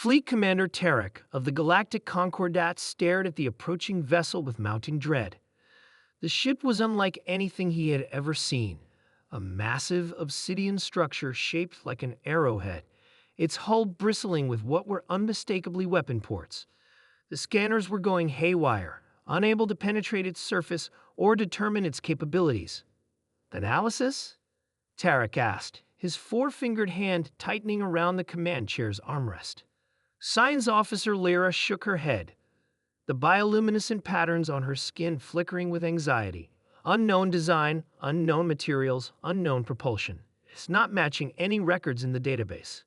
Fleet Commander Tarek of the Galactic Concordat stared at the approaching vessel with mounting dread. The ship was unlike anything he had ever seen, a massive obsidian structure shaped like an arrowhead, its hull bristling with what were unmistakably weapon ports. The scanners were going haywire, unable to penetrate its surface or determine its capabilities. "Analysis?" Tarek asked, his four-fingered hand tightening around the command chair's armrest. Science Officer Lyra shook her head, the bioluminescent patterns on her skin flickering with anxiety. "Unknown design, unknown materials, unknown propulsion. It's not matching any records in the database."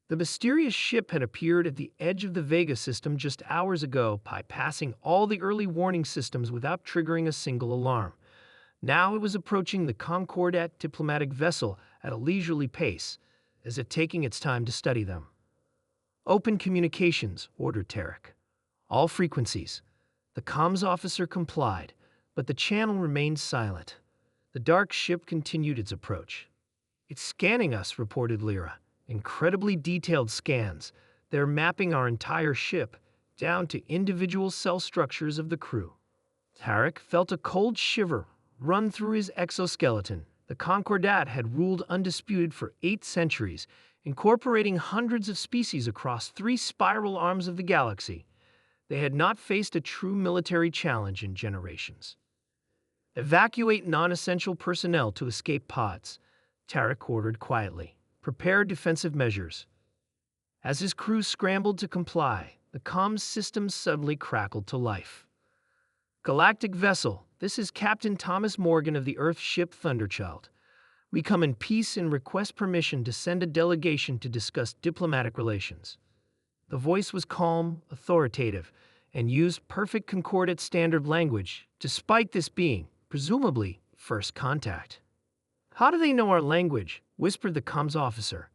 The mysterious ship had appeared at the edge of the Vega system just hours ago, bypassing all the early warning systems without triggering a single alarm. Now it was approaching the Concordat diplomatic vessel at a leisurely pace, as if taking its time to study them. "Open communications," ordered Tarek. "All frequencies." The comms officer complied, but the channel remained silent. The dark ship continued its approach. "It's scanning us," reported Lyra. "Incredibly detailed scans. They're mapping our entire ship, down to individual cell structures of the crew." Tarek felt a cold shiver run through his exoskeleton. The Concordat had ruled undisputed for 8 centuries, incorporating hundreds of species across 3 spiral arms of the galaxy. They had not faced a true military challenge in generations. "Evacuate non-essential personnel to escape pods," Tarek ordered quietly. "Prepare defensive measures." As his crew scrambled to comply, the comms system suddenly crackled to life. "Galactic vessel, this is Captain Thomas Morgan of the Earth ship Thunderchild. We come in peace and request permission to send a delegation to discuss diplomatic relations." The voice was calm, authoritative, and used perfect Concordat standard language, despite this being, presumably, first contact. "How do they know our language?" whispered the comms officer.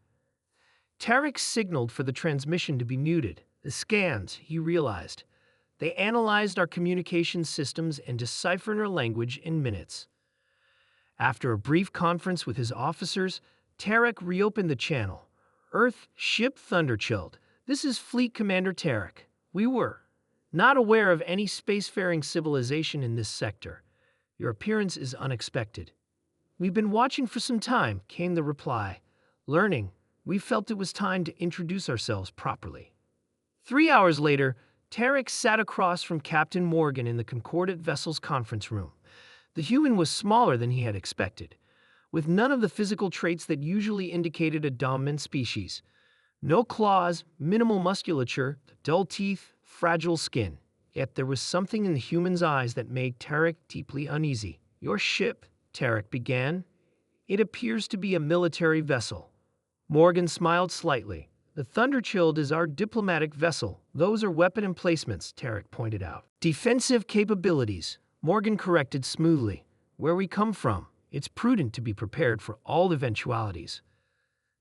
Tarek signaled for the transmission to be muted. "The scans," he realized. "They analyzed our communication systems and deciphered our language in minutes." After a brief conference with his officers, Tarek reopened the channel. "Earth, ship Thunderchild. This is Fleet Commander Tarek. We were not aware of any spacefaring civilization in this sector. Your appearance is unexpected." "We've been watching for some time," came the reply. "Learning, we felt it was time to introduce ourselves properly." 3 hours later, Tarek sat across from Captain Morgan in the Concordat vessel's conference room. The human was smaller than he had expected, with none of the physical traits that usually indicated a dominant species. No claws, minimal musculature, dull teeth, fragile skin. Yet there was something in the human's eyes that made Tarek deeply uneasy. "Your ship," Tarek began. "It appears to be a military vessel." Morgan smiled slightly. "The Thunderchild is our diplomatic vessel. Those are weapon emplacements," Tarek pointed out. "Defensive capabilities," Morgan corrected smoothly. "Where we come from, it's prudent to be prepared for all eventualities."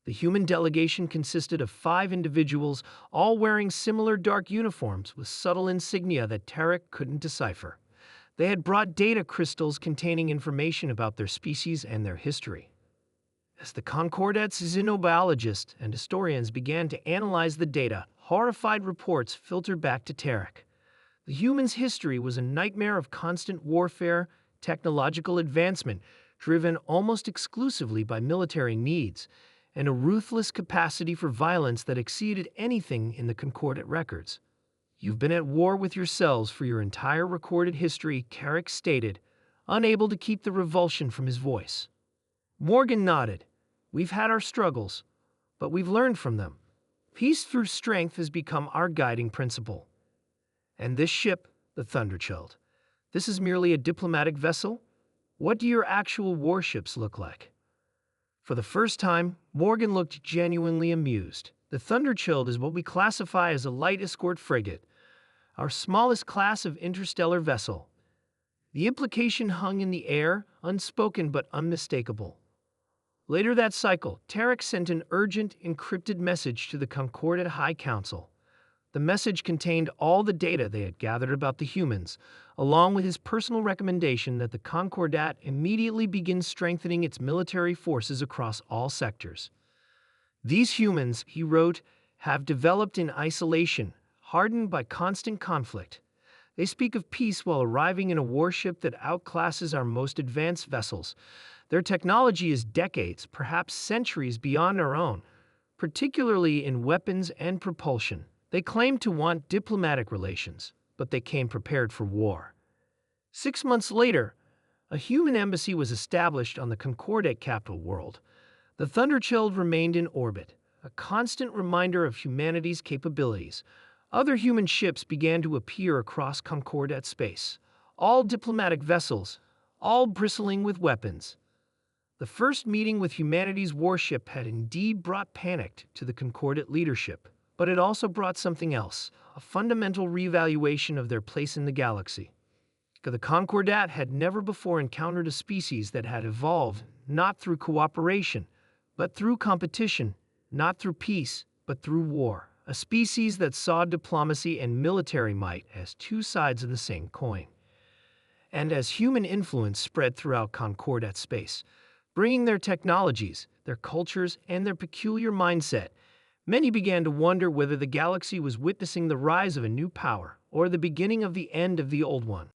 The human delegation consisted of 5 individuals, all wearing similar dark uniforms with subtle insignia that Tarek couldn't decipher. They had brought data crystals containing information about their species and their history. As the Concordat's xenobiologists and historians began to analyze the data, horrified reports filtered back to Tarek. The human's history was a nightmare of constant warfare, technological advancement, driven almost exclusively by military needs, and a ruthless capacity for violence that exceeded anything in the Concordat records. "You've been at war with yourselves for your entire recorded history," Tarek stated, unable to keep the revulsion from his voice. Morgan nodded. "We've had our struggles, but we've learned from them. Peace through strength has become our guiding principle. And this ship, the Thunderchild, this is merely a diplomatic vessel? What do your actual warships look like?" For the first time, Morgan looked genuinely amused. "The Thunderchild is what we classify as a light escort frigate, our smallest class of interstellar vessel." The implication hung in the air, unspoken but unmistakable. Later that cycle, Tarek sent an urgent, encrypted message to the Concordat High Council. The message contained all the data they had gathered about the humans, along with his personal recommendation that the Concordat immediately begin strengthening its military forces across all sectors. "These humans," he wrote, have developed in isolation, hardened by constant conflict. They speak of peace while arriving in a warship that outclasses our most advanced vessels. Their technology is decades, perhaps centuries beyond our own, particularly in weapons and propulsion. They claim to want diplomatic relations, but they came prepared for war. 6 months later, a human embassy was established on the Concordat capital world. The Thunderchild remained in orbit, a constant reminder of humanity's capabilities. Other human ships began to appear across Concordat space, all diplomatic vessels, all bristling with weapons. The first meeting with humanity's warship had indeed brought panic to the Concordat leadership, but it also brought something else, a fundamental reevaluation of their place in the galaxy. The Concordat had never before encountered a species that had evolved not through cooperation, but through competition, not through peace, but through war. A species that saw diplomacy and military might as two sides of the same coin. And as human influence spread throughout Concordat space, bringing their technologies, their cultures, and their peculiar mindset, many began to wonder whether the galaxy was witnessing the rise of a new power or the beginning of the end of the old one.